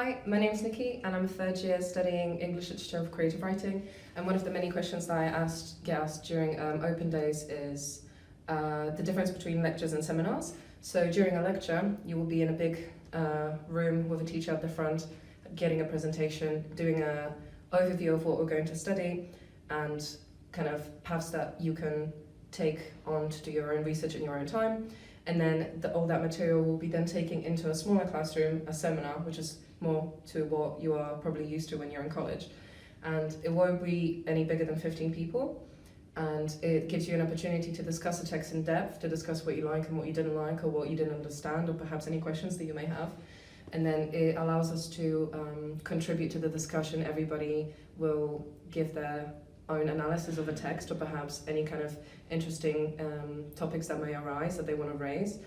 Hi, my name is Nikki and I'm a third year studying English Literature of Creative Writing, and one of the many questions that I get asked during open days is the difference between lectures and seminars. So during a lecture you will be in a big room with a teacher at the front getting a presentation, doing an overview of what we're going to study and kind of paths that you can take on to do your own research in your own time. And then all that material will be then taken into a smaller classroom, a seminar, which is more to what you are probably used to when you're in college. And it won't be any bigger than 15 people. And it gives you an opportunity to discuss the text in depth, to discuss what you like and what you didn't like, or what you didn't understand, or perhaps any questions that you may have. And then it allows us to contribute to the discussion. Everybody will give their own analysis of a text, or perhaps any kind of interesting topics that may arise that they want to raise.